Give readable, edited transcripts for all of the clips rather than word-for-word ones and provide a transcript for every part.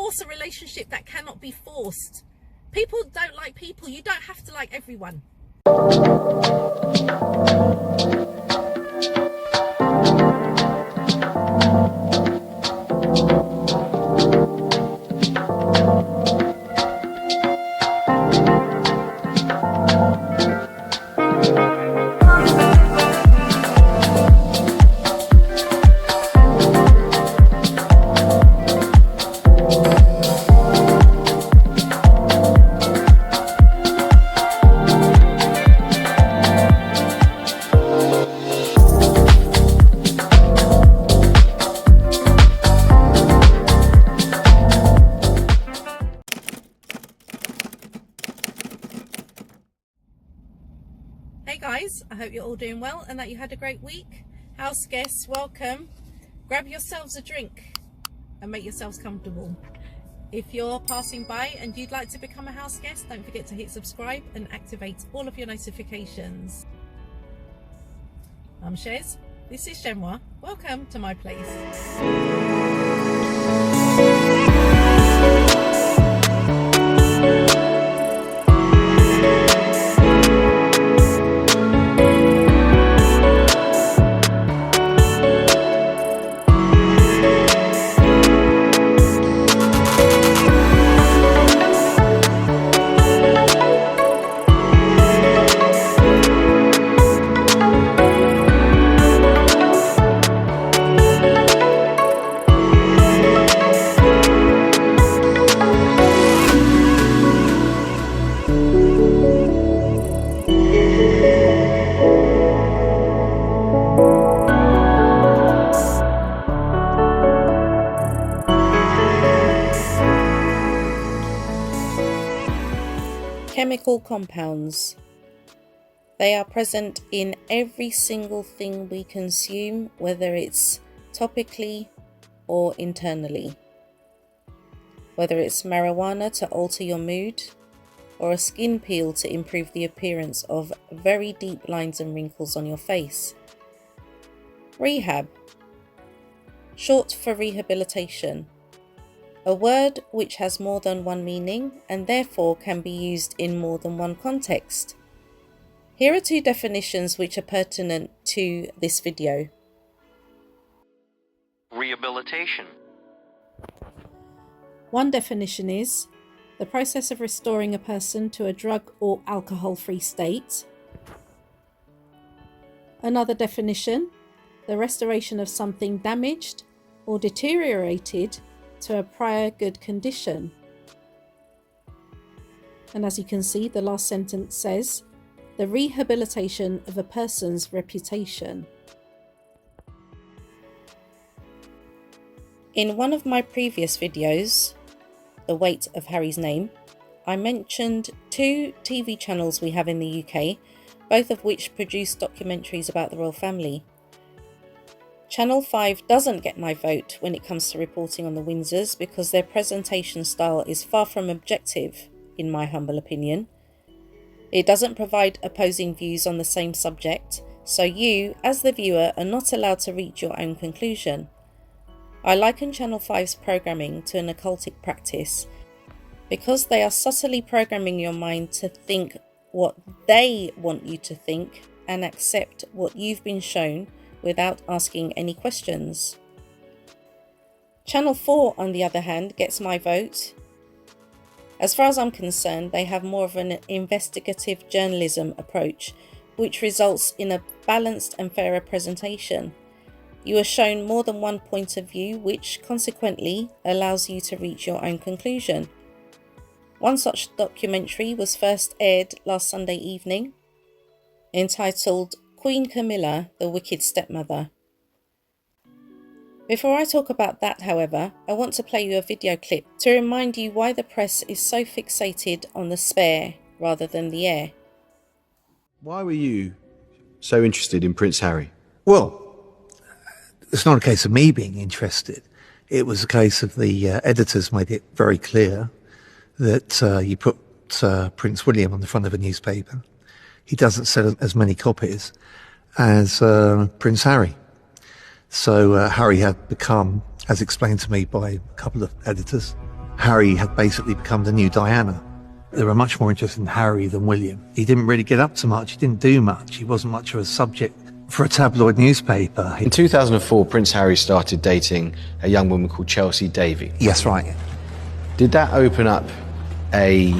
force a relationship that cannot be forced. People don't like people. You don't have to like everyone. Hey guys, I hope you're all doing well and that you had a great week. House guests, welcome. Grab yourselves a drink and make yourselves comfortable. If you're passing by and you'd like to become a house guest, don't forget to hit subscribe and activate all of your notifications. I'm Chez, this is Chez M0i. Welcome to my place. Chemical compounds. They are present in every single thing we consume, whether it's topically or internally. Whether it's marijuana to alter your mood, or a skin peel to improve the appearance of very deep lines and wrinkles on your face. Rehab, short for rehabilitation. A word which has more than one meaning and therefore can be used in more than one context. Here are two definitions which are pertinent to this video. Rehabilitation. One definition is the process of restoring a person to a drug or alcohol-free state. Another definition, the restoration of something damaged or deteriorated to a prior good condition. And as you can see, the last sentence says, the rehabilitation of a person's reputation. In one of my previous videos, The Weight of Harry's Name, I mentioned two TV channels we have in the UK, both of which produce documentaries about the royal family. Channel 5 doesn't get my vote when it comes to reporting on the Windsors because their presentation style is far from objective, in my humble opinion. It doesn't provide opposing views on the same subject, so you, as the viewer, are not allowed to reach your own conclusion. I liken Channel 5's programming to an occultic practice because they are subtly programming your mind to think what they want you to think and accept what you've been shown without asking any questions. Channel 4, on the other hand, gets my vote. As far as I'm concerned, they have more of an investigative journalism approach, which results in a balanced and fairer presentation. You are shown more than one point of view, which consequently allows you to reach your own conclusion. One such documentary was first aired last Sunday evening, entitled Queen Camilla, the Wicked Stepmother. Before I talk about that, however, I want to play you a video clip to remind you why the press is so fixated on the spare rather than the heir. Why were you so interested in Prince Harry? Well, it's not a case of me being interested. It was a case of the editors made it very clear that you put Prince William on the front of a newspaper. He doesn't sell as many copies as Prince Harry. So Harry had become, as explained to me by a couple of editors, Harry had basically become the new Diana. They were much more interested in Harry than William. He didn't really get up to much. He didn't do much. He wasn't much of a subject for a tabloid newspaper. In 2004, Prince Harry started dating a young woman called Chelsea Davy. Yes, right. Did that open up a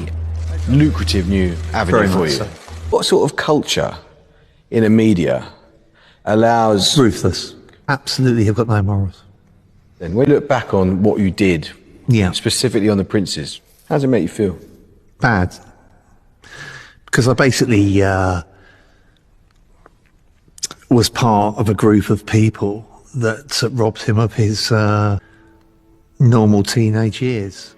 lucrative new avenue Very for much you? so. What sort of culture in a media allows... Ruthless. Absolutely have got no morals. Then when you look back on what you did, Yeah. specifically on the princes, how does it make you feel? Bad. Because I basically was part of a group of people that robbed him of his normal teenage years.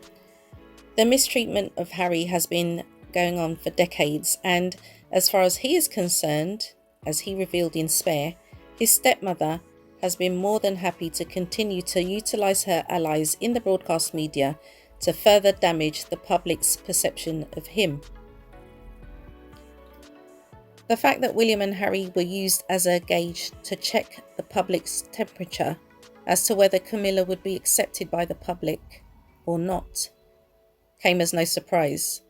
The mistreatment of Harry has been going on for decades, and as far as he is concerned, as he revealed in Spare, his stepmother has been more than happy to continue to utilise her allies in the broadcast media to further damage the public's perception of him. The fact that William and Harry were used as a gauge to check the public's temperature as to whether Camilla would be accepted by the public or not came as no surprise.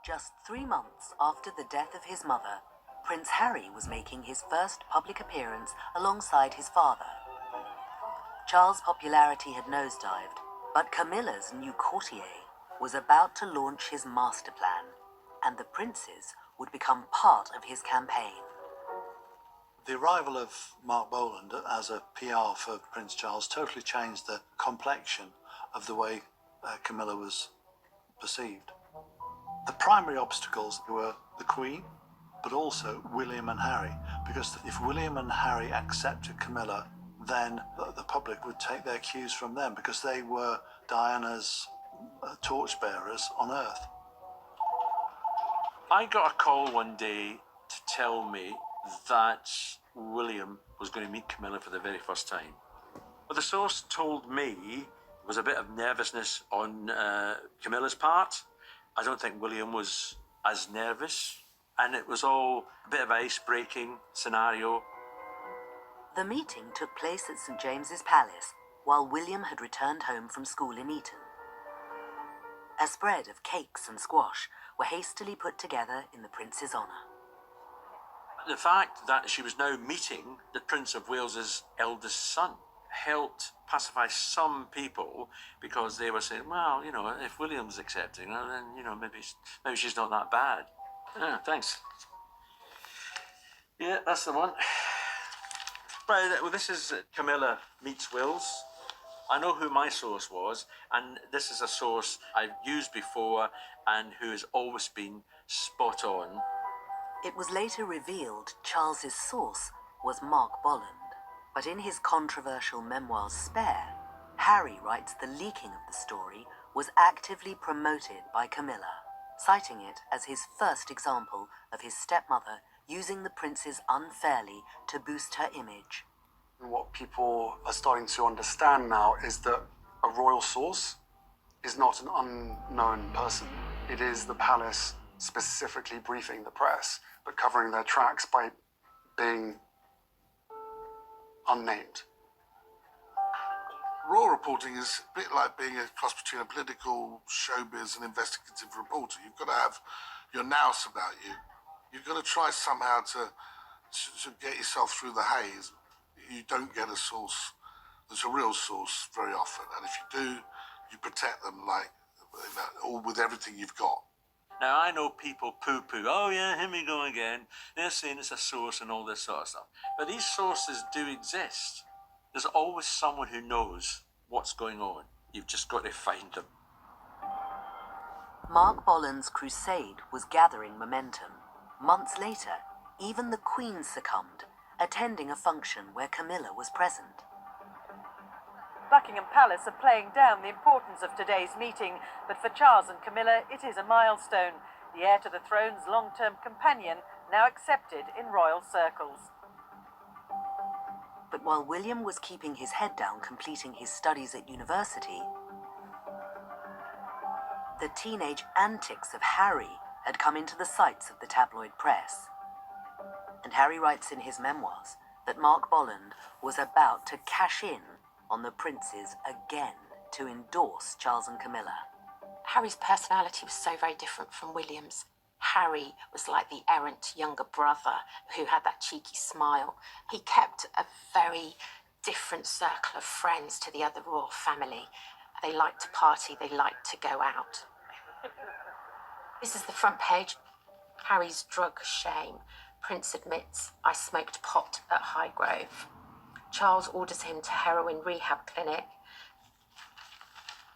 Just 3 months after the death of his mother, Prince Harry was making his first public appearance alongside his father. Charles' popularity had nosedived, but Camilla's new courtier was about to launch his master plan, and the princes would become part of his campaign. The arrival of Mark Bolland as a PR for Prince Charles totally changed the complexion of the way Camilla was perceived. The primary obstacles were the Queen, but also William and Harry, because if William and Harry accepted Camilla, then the public would take their cues from them, because they were Diana's torchbearers on Earth. I got a call one day to tell me that William was going to meet Camilla for the very first time. But the source told me there was a bit of nervousness on Camilla's part. I don't think William was as nervous, and it was all a bit of an ice-breaking scenario. The meeting took place at St. James's Palace, while William had returned home from school in Eton. A spread of cakes and squash were hastily put together in the prince's honour. The fact that she was now meeting the Prince of Wales's eldest son helped pacify some people, because they were saying, well, you know, if William's accepting her, then, you know, maybe she's not that bad. Yeah, thanks. Yeah, that's the one. Right, well, this is Camilla meets Wills. I know who my source was, and this is a source I've used before and who has always been spot on. It was later revealed Charles's source was Mark Bolland, but in his controversial memoir Spare, Harry writes the leaking of the story was actively promoted by Camilla, citing it as his first example of his stepmother using the princes unfairly to boost her image. What people are starting to understand now is that a royal source is not an unknown person. It is the palace specifically briefing the press, but covering their tracks by being unnamed. Royal reporting is a bit like being a cross between a political, showbiz and investigative reporter. You've got to have your nous about you. You've got to try somehow to get yourself through the haze. You don't get a source that's a real source very often, and if you do, you protect them like, all with everything you've got. Now, I know people poo-poo, oh yeah, here we go again. They're saying it's a source and all this sort of stuff. But these sources do exist. There's always someone who knows what's going on. You've just got to find them. Mark Bolland's crusade was gathering momentum. Months later, even the Queen succumbed, attending a function where Camilla was present. Buckingham Palace are playing down the importance of today's meeting, but for Charles and Camilla it is a milestone. The heir to the throne's long-term companion, now accepted in royal circles. But while William was keeping his head down completing his studies at university, the teenage antics of Harry had come into the sights of the tabloid press. And Harry writes in his memoirs that Mark Bolland was about to cash in on the princes again to endorse Charles and Camilla. Harry's personality was so very different from William's. Harry was like the errant younger brother who had that cheeky smile. He kept a very different circle of friends to the other royal family. They liked to party, they liked to go out. This is the front page. Harry's drug shame. Prince admits, I smoked pot at Highgrove. Charles orders him to heroin rehab clinic.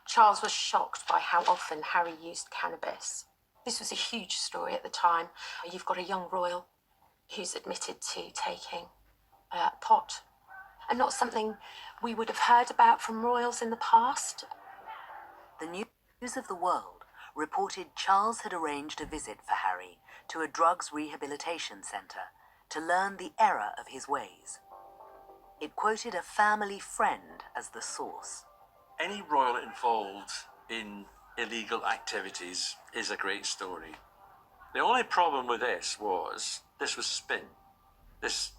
Charles was shocked by how often Harry used cannabis. This was a huge story at the time. You've got a young royal who's admitted to taking pot, and not something we would have heard about from royals in the past. The News of the World reported Charles had arranged a visit for Harry to a drugs rehabilitation centre to learn the error of his ways. It quoted a family friend as the source. Any royal involved in illegal activities is a great story. The only problem with this was spin. This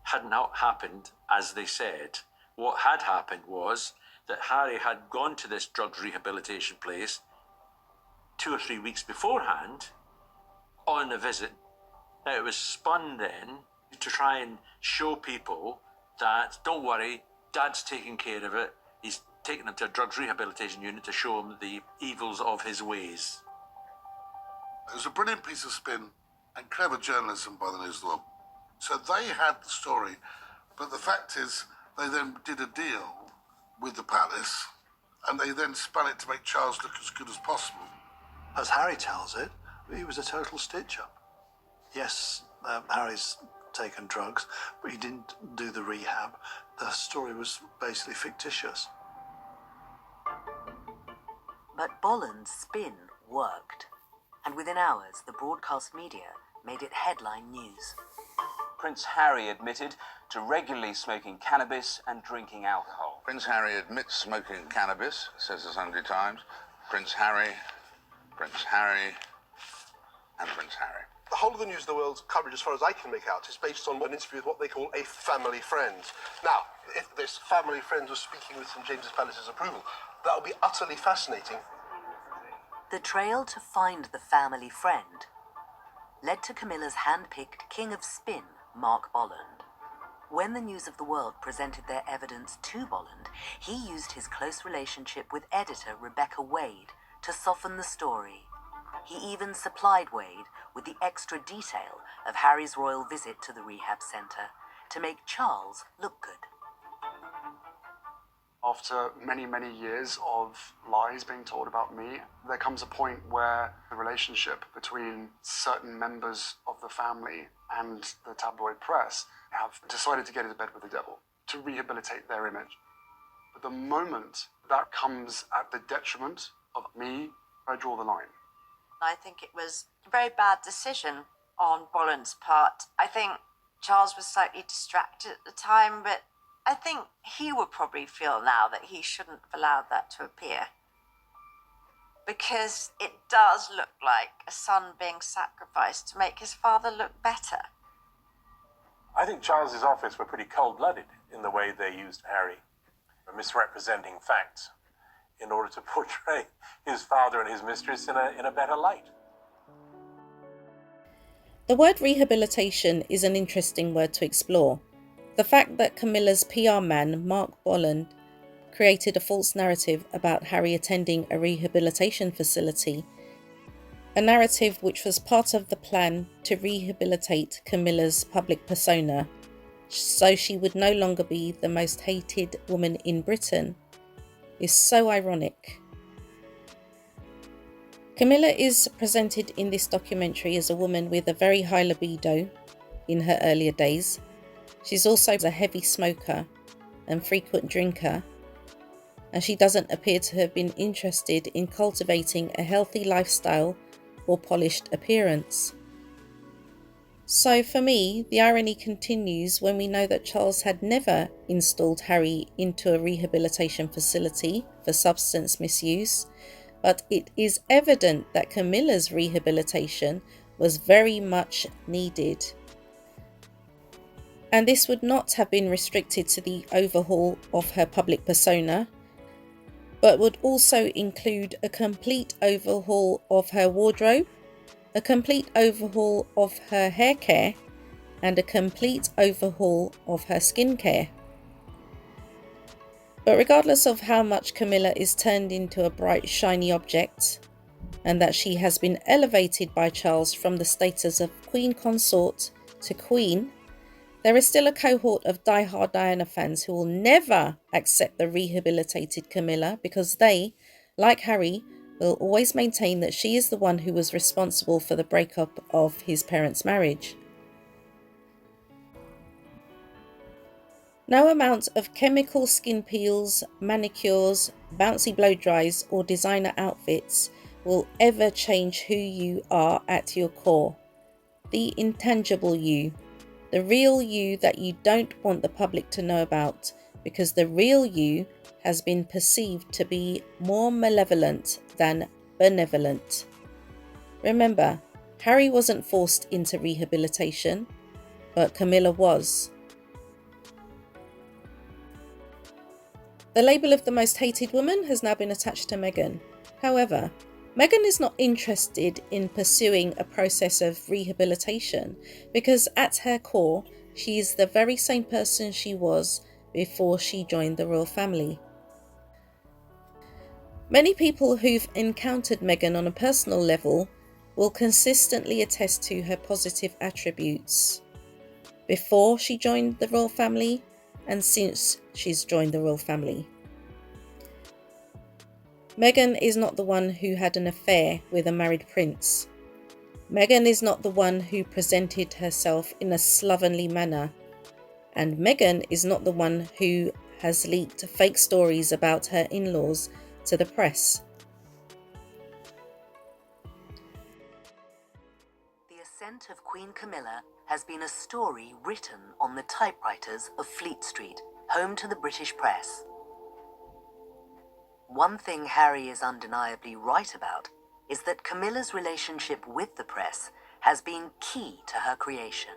had not happened as they said. What had happened was that Harry had gone to this drugs rehabilitation place 2 or 3 weeks beforehand on a visit. Now it was spun then to try and show people that, don't worry, Dad's taking care of it. He's taken them to a drugs rehabilitation unit to show them the evils of his ways. It was a brilliant piece of spin and clever journalism by the News of the World. So they had the story, but the fact is they then did a deal with the palace and they then spun it to make Charles look as good as possible. As Harry tells it, he was a total stitch-up. Yes, Harry's taken drugs, but he didn't do the rehab. The story was basically fictitious. But Bolland's spin worked, and within hours the broadcast media made it headline news. Prince Harry admitted to regularly smoking cannabis and drinking alcohol. Prince Harry admits smoking cannabis, says the Sunday Times. Prince Harry, and Prince Harry. The whole of the News of the World's coverage, as far as I can make out, is based on an interview with what they call a family friend. Now, if this family friend was speaking with St James's Palace's approval, that would be utterly fascinating. The trail to find the family friend led to Camilla's hand-picked King of Spin, Mark Bolland. When the News of the World presented their evidence to Bolland, he used his close relationship with editor Rebecca Wade to soften the story. He even supplied Wade with the extra detail of Harry's royal visit to the rehab centre to make Charles look good. After many, many years of lies being told about me, there comes a point where the relationship between certain members of the family and the tabloid press have decided to get into bed with the devil, to rehabilitate their image. But the moment that comes at the detriment of me, I draw the line. I think it was a very bad decision on Bolland's part. I think Charles was slightly distracted at the time, but I think he would probably feel now that he shouldn't have allowed that to appear. Because it does look like a son being sacrificed to make his father look better. I think Charles's office were pretty cold-blooded in the way they used Harry, misrepresenting facts in order to portray his father and his mistress in a better light. The word rehabilitation is an interesting word to explore. The fact that Camilla's PR man, Mark Bolland, created a false narrative about Harry attending a rehabilitation facility, a narrative which was part of the plan to rehabilitate Camilla's public persona, so she would no longer be the most hated woman in Britain, is so ironic. Camilla is presented in this documentary as a woman with a very high libido in her earlier days. She's also a heavy smoker and frequent drinker, and she doesn't appear to have been interested in cultivating a healthy lifestyle or polished appearance. So for me, the irony continues when we know that Charles had never installed Harry into a rehabilitation facility for substance misuse, but it is evident that Camilla's rehabilitation was very much needed. And this would not have been restricted to the overhaul of her public persona, but would also include a complete overhaul of her wardrobe, a complete overhaul of her hair care, and a complete overhaul of her skincare. But regardless of how much Camilla is turned into a bright, shiny object, and that she has been elevated by Charles from the status of Queen Consort to Queen, there is still a cohort of die-hard Diana fans who will never accept the rehabilitated Camilla because they, like Harry, will always maintain that she is the one who was responsible for the breakup of his parents' marriage. No amount of chemical skin peels, manicures, bouncy blow dries or designer outfits will ever change who you are at your core. The intangible you. The real you that you don't want the public to know about, because the real you has been perceived to be more malevolent than benevolent. Remember, Harry wasn't forced into rehabilitation, but Camilla was. The label of the most hated woman has now been attached to Meghan. However, Meghan is not interested in pursuing a process of rehabilitation because at her core, she is the very same person she was before she joined the royal family. Many people who've encountered Meghan on a personal level will consistently attest to her positive attributes before she joined the royal family and since she's joined the royal family. Meghan is not the one who had an affair with a married prince. Meghan is not the one who presented herself in a slovenly manner. And Meghan is not the one who has leaked fake stories about her in-laws to the press. The ascent of Queen Camilla has been a story written on the typewriters of Fleet Street, home to the British press. One thing Harry is undeniably right about is that Camilla's relationship with the press has been key to her creation.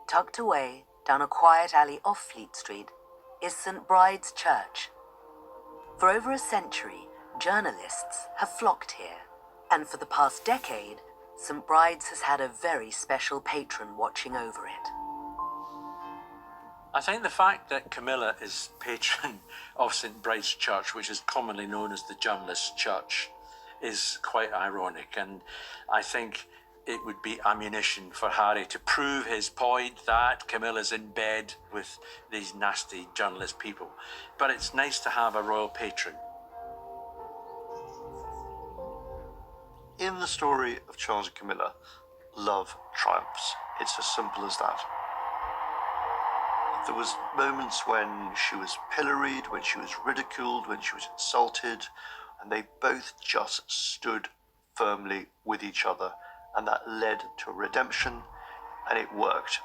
Tucked away down a quiet alley off Fleet Street is St. Bride's Church. For over a century, journalists have flocked here, and for the past decade, St. Bride's has had a very special patron watching over it. I think the fact that Camilla is patron of St. Bride's Church, which is commonly known as the Journalists' Church, is quite ironic, and I think it would be ammunition for Harry to prove his point that Camilla's in bed with these nasty journalist people. But it's nice to have a royal patron. In the story of Charles and Camilla, love triumphs. It's as simple as that. There was moments when she was pilloried, when she was ridiculed, when she was insulted, and they both just stood firmly with each other, and that led to redemption, and it worked.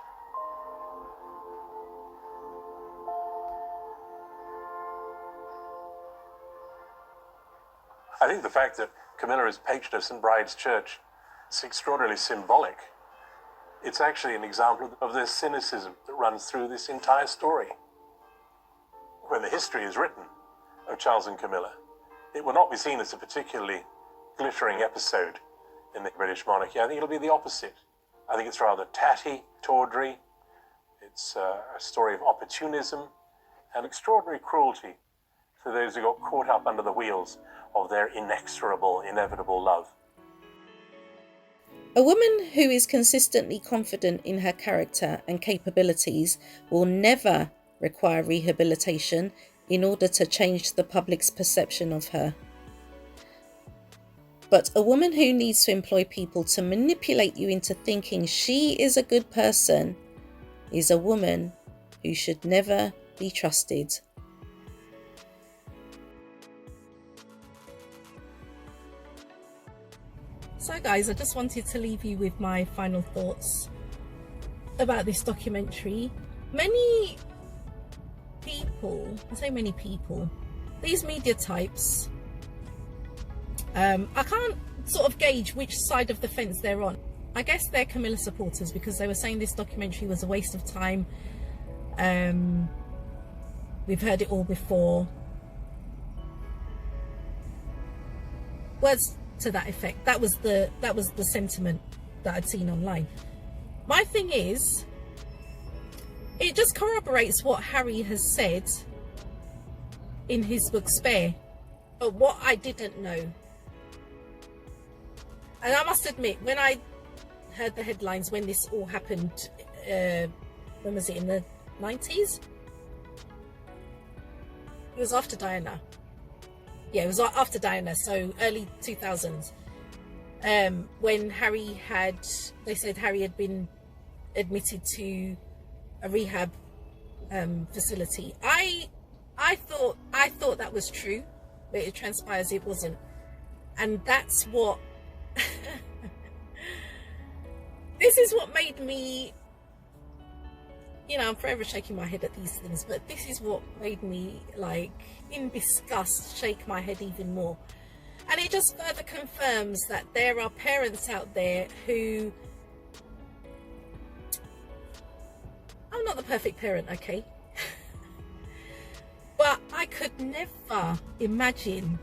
I think the fact that Camilla is patron of St. Bride's Church is extraordinarily symbolic. It's actually an example of the cynicism that runs through this entire story. When the history is written of Charles and Camilla, it will not be seen as a particularly glittering episode in the British monarchy. I think it'll be the opposite. I think it's rather tatty, tawdry. It's a story of opportunism and extraordinary cruelty to those who got caught up under the wheels of their inexorable, inevitable love. A woman who is consistently confident in her character and capabilities will never require rehabilitation in order to change the public's perception of her. But a woman who needs to employ people to manipulate you into thinking she is a good person is a woman who should never be trusted. So guys, I just wanted to leave you with my final thoughts about this documentary. Many people, I say many people, these media types, I can't sort of gauge which side of the fence they're on. I guess they're Camilla supporters because they were saying this documentary was a waste of time. We've heard it all before. Words to that effect. That was the sentiment that I'd seen online. My thing is, it just corroborates what Harry has said in his book Spare, but what I didn't know. And I must admit, when I heard the headlines when this all happened, when was it, in the 90s? It was after Diana. Yeah, it was after Diana, so early 2000s. When they said Harry had been admitted to a rehab facility. I thought that was true, but it transpires it wasn't. And that's what this is what made me, I'm forever shaking my head at these things, but this is what made me, like, in disgust, shake my head even more. And it just further confirms that there are parents out there who, I'm not the perfect parent, okay? But I could never imagine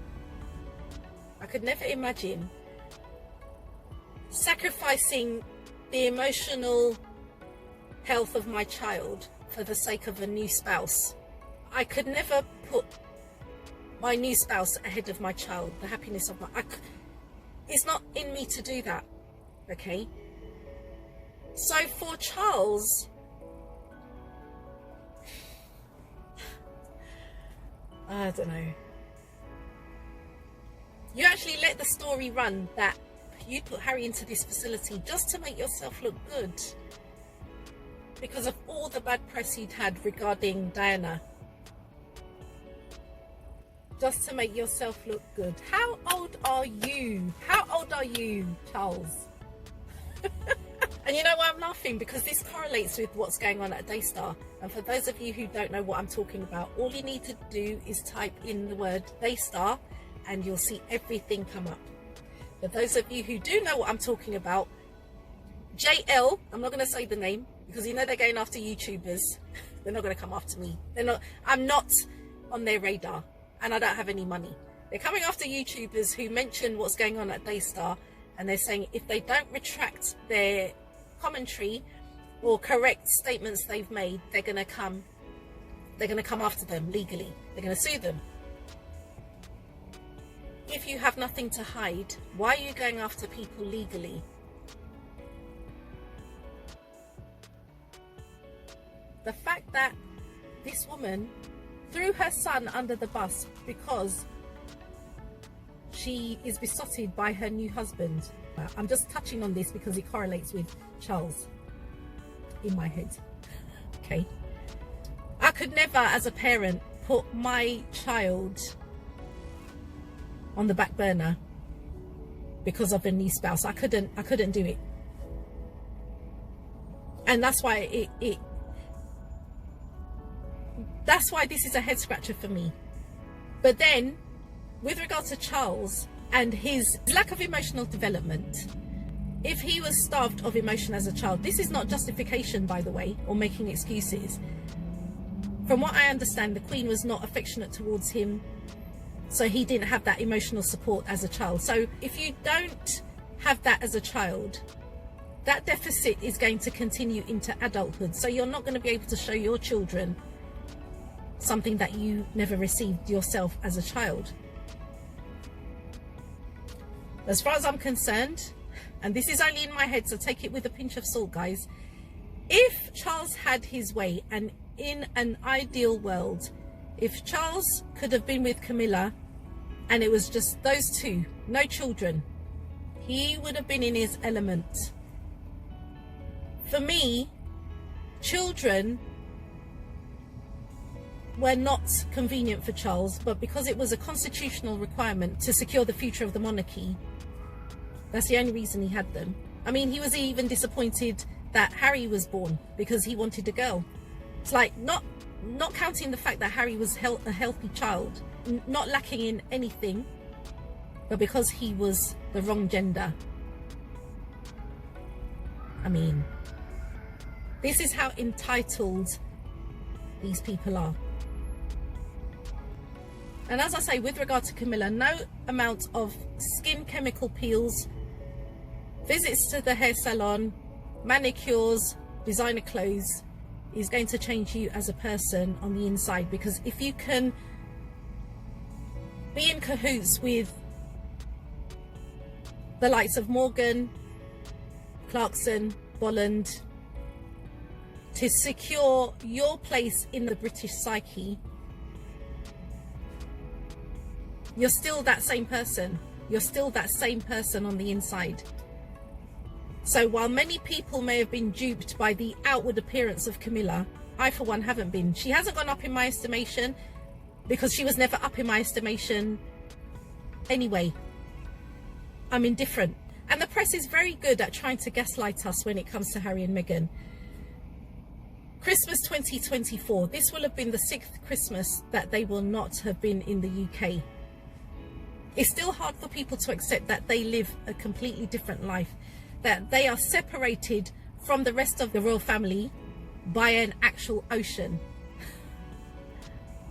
sacrificing the emotional health of my child for the sake of a new spouse. I could never put my new spouse ahead of my child, the happiness of it's not in me to do that, okay? So for Charles, I don't know. You actually let the story run that you put Harry into this facility just to make yourself look good because of all the bad press he'd had regarding Diana. Just to make yourself look good. How old are you? How old are you, Charles? And you know why I'm laughing? Because this correlates with what's going on at Daystar. And for those of you who don't know what I'm talking about, all you need to do is type in the word Daystar and you'll see everything come up. For those of you who do know what I'm talking about, JL, I'm not going to say the name because they're going after YouTubers. They're not going to come after me. I'm not on their radar and I don't have any money. They're coming after YouTubers who mention what's going on at Daystar, and they're saying if they don't retract their commentary or correct statements they've made, they're going to come after them legally. They're going to sue them. If you have nothing to hide, why are you going after people legally? The fact that this woman threw her son under the bus because she is besotted by her new husband. I'm just touching on this because it correlates with Charles in my head. Okay. I could never, as a parent, put my child on the back burner because of a new spouse. I couldn't do it. And that's why that's why this is a head scratcher for me. But then, with regard to Charles and his lack of emotional development, if he was starved of emotion as a child, this is not justification, by the way, or making excuses. From what I understand, the Queen was not affectionate towards him, so he didn't have that emotional support as a child. So if you don't have that as a child, that deficit is going to continue into adulthood. So you're not going to be able to show your children something that you never received yourself as a child. As far as I'm concerned, and this is only in my head, so take it with a pinch of salt, guys, if Charles had his way, and in an ideal world, if Charles could have been with Camilla and it was just those two, no children, he would have been in his element. For me, children were not convenient for Charles, but because it was a constitutional requirement to secure the future of the monarchy, that's the only reason he had them. I mean, he was even disappointed that Harry was born because he wanted a girl. It's like not counting the fact that Harry was a healthy child, not lacking in anything, but because he was the wrong gender. I mean, this is how entitled these people are. And as I say, with regard to Camilla, no amount of skin chemical peels, visits to the hair salon, manicures, designer clothes is going to change you as a person on the inside. Because if you can be in cahoots with the likes of Morgan, Clarkson, Bolland, to secure your place in the British psyche, you're still that same person. You're still that same person on the inside. So while many people may have been duped by the outward appearance of Camilla, I for one haven't been. She hasn't gone up in my estimation because she was never up in my estimation anyway. I'm indifferent. And the press is very good at trying to gaslight us when it comes to Harry and Meghan. Christmas 2024, this will have been the 6th Christmas that they will not have been in the UK. It's still hard for people to accept that they live a completely different life, that they are separated from the rest of the royal family by an actual ocean.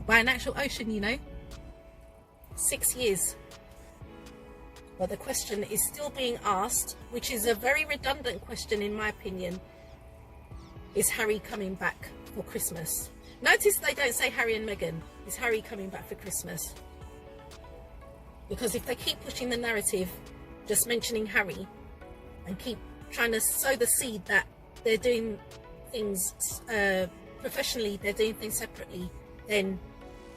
By an actual ocean, you know. 6 years. But the question is still being asked, which is a very redundant question in my opinion. Is Harry coming back for Christmas? Notice they don't say Harry and Meghan. Is Harry coming back for Christmas? Because if they keep pushing the narrative, just mentioning Harry, and keep trying to sow the seed that they're doing things professionally, they're doing things separately, then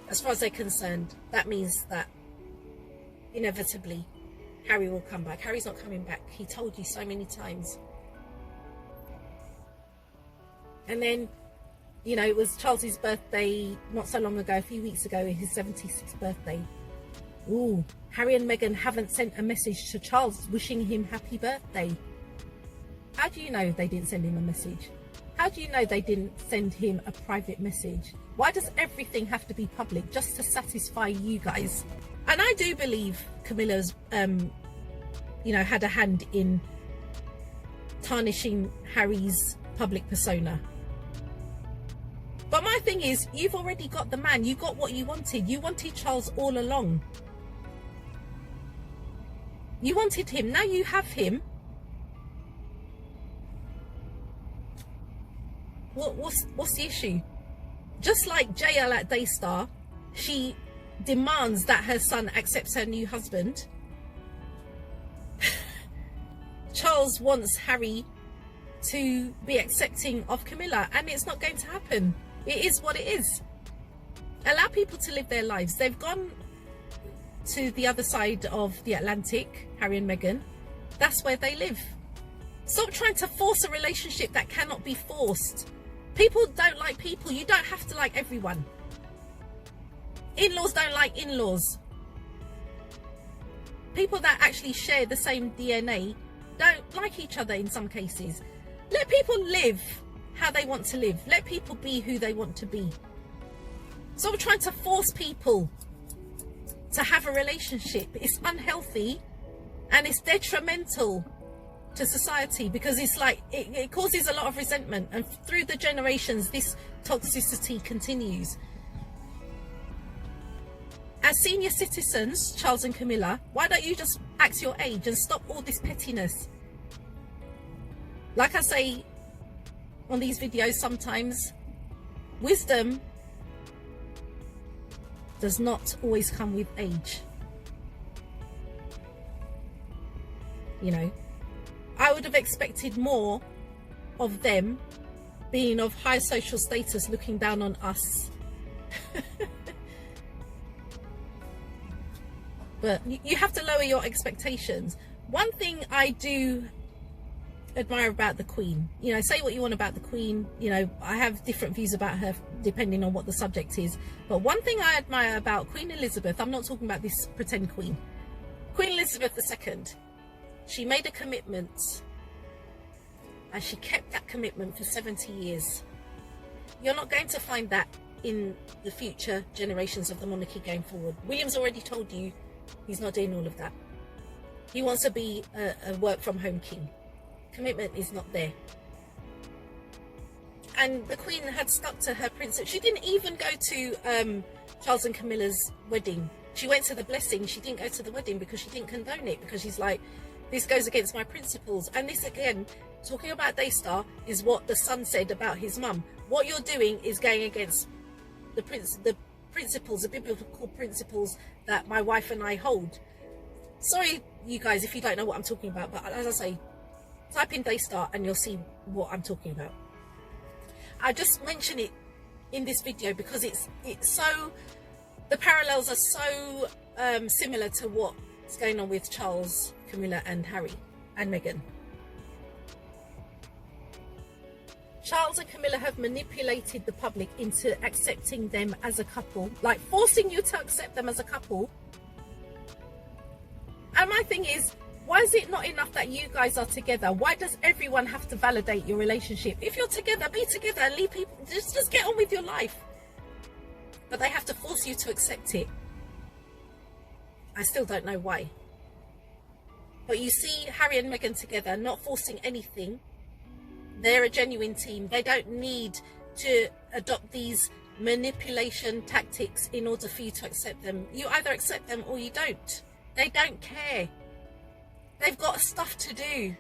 as far as they're concerned, that means that inevitably Harry will come back. Harry's not coming back. He told you so many times. And then, you know, it was Charles's birthday not so long ago, a few weeks ago, his 76th birthday. Ooh, Harry and Meghan haven't sent a message to Charles wishing him happy birthday. How do you know they didn't send him a message? How do you know they didn't send him a private message? Why does everything have to be public just to satisfy you guys? And I do believe Camilla's, you know, had a hand in tarnishing Harry's public persona. But my thing is, you've already got the man. You got what you wanted. You wanted Charles all along. You wanted him. Now you have him. What's the issue? Just like JL at Daystar, she demands that her son accepts her new husband. Charles wants Harry to be accepting of Camilla, and it's not going to happen. It is what it is. Allow people to live their lives. They've gone to the other side of the Atlantic, Harry and Meghan. That's where they live. Stop trying to force a relationship that cannot be forced. People don't like people. You don't have to like everyone. In-laws don't like in-laws. People that actually share the same DNA don't like each other in some cases. Let people live how they want to live. Let people be who they want to be. Stop trying to force people to have a relationship. It's unhealthy and it's detrimental to society, because it's like it causes a lot of resentment, and through the generations this toxicity continues. As senior citizens, Charles and Camilla, why don't you just act your age and stop all this pettiness? Like I say on these videos sometimes, wisdom does not always come with age. You know, I would have expected more of them being of high social status looking down on us. But you have to lower your expectations. One thing I do admire about the Queen, you know, say what you want about the Queen, you know, I have different views about her depending on what the subject is, but one thing I admire about Queen Elizabeth, I'm not talking about this pretend Queen, Queen Elizabeth II, she made a commitment and she kept that commitment for 70 years. You're not going to find that in the future generations of the monarchy going forward. William's already told you he's not doing all of that. He wants to be a work from home king. commitment is not there. And the Queen had stuck to her principle. She didn't even go to Charles and Camilla's wedding. She went to the blessing. She didn't go to the wedding because she didn't condone it, because she's like, this goes against my principles. And this, again, talking about Daystar, is what the son said about his mum. What you're doing is going against the principles, the biblical principles that my wife and I hold. Sorry, you guys, if you don't know what I'm talking about, but as I say, type in Daystar and you'll see what I'm talking about. I just mention it in this video because it's so, the parallels are so similar to what's going on with Charles, Camilla and Harry and Meghan. Charles and Camilla have manipulated the public into accepting them as a couple, like forcing you to accept them as a couple. And my thing is, why is it not enough that you guys are together? Why does everyone have to validate your relationship? If you're together, be together and leave people, just get on with your life. But they have to force you to accept it. I still don't know why. But you see Harry and Meghan together, not forcing anything. They're a genuine team. They don't need to adopt these manipulation tactics in order for you to accept them. You either accept them or you don't. They don't care. They've got stuff to do.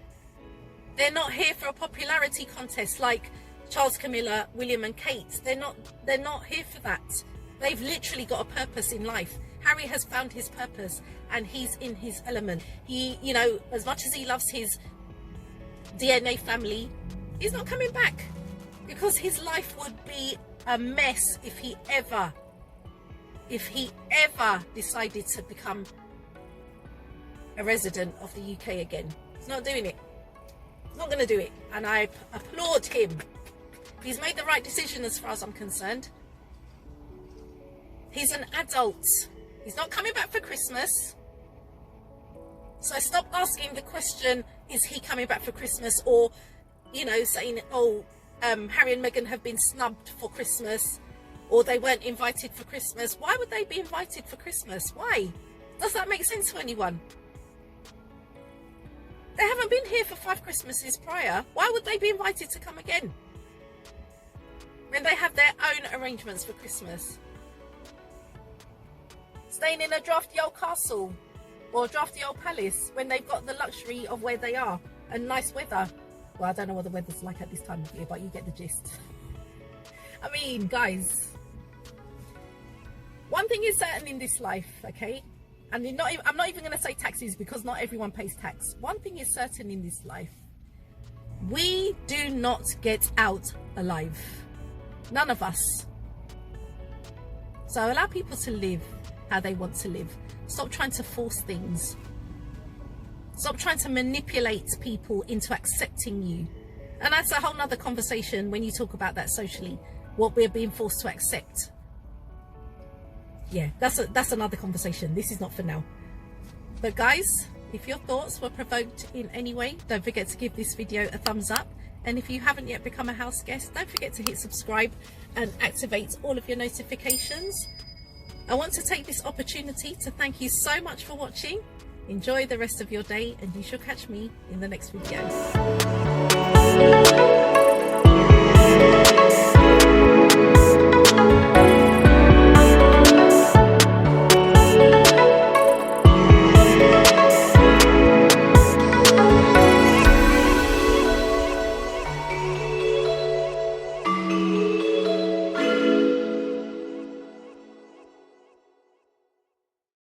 They're not here for a popularity contest like Charles, Camilla, William and Kate. They're not here for that. They've literally got a purpose in life. Harry has found his purpose and he's in his element. He, you know, as much as he loves his DNA family, he's not coming back because his life would be a mess if he ever decided to become a resident of the UK again. He's not doing it. He's not going to do it. And I applaud him. He's made the right decision as far as I'm concerned. He's an adult. He's not coming back for Christmas. So stop asking the question, is he coming back for Christmas? Or, you know, saying, oh, Harry and Meghan have been snubbed for Christmas, or they weren't invited for Christmas. Why would they be invited for Christmas? Why? Does that make sense to anyone? They haven't been here for 5 Christmases prior. Why would they be invited to come again when they have their own arrangements for Christmas? Staying in a drafty old castle or a drafty old palace when they've got the luxury of where they are and nice weather. Well, I don't know what the weather's like at this time of year, but you get the gist. I mean, guys, one thing is certain in this life, okay? And I'm not even going to say taxes because not everyone pays tax. One thing is certain in this life. We do not get out alive. None of us. So allow people to live how they want to live. Stop trying to force things. Stop trying to manipulate people into accepting you. And that's a whole nother conversation when you talk about that socially. What we're being forced to accept. Yeah, that's another conversation. This is not for now. But guys, if your thoughts were provoked in any way, don't forget to give this video a thumbs up. And if you haven't yet become a house guest, don't forget to hit subscribe and activate all of your notifications. I want to take this opportunity to thank you so much for watching. Enjoy the rest of your day and you shall catch me in the next video.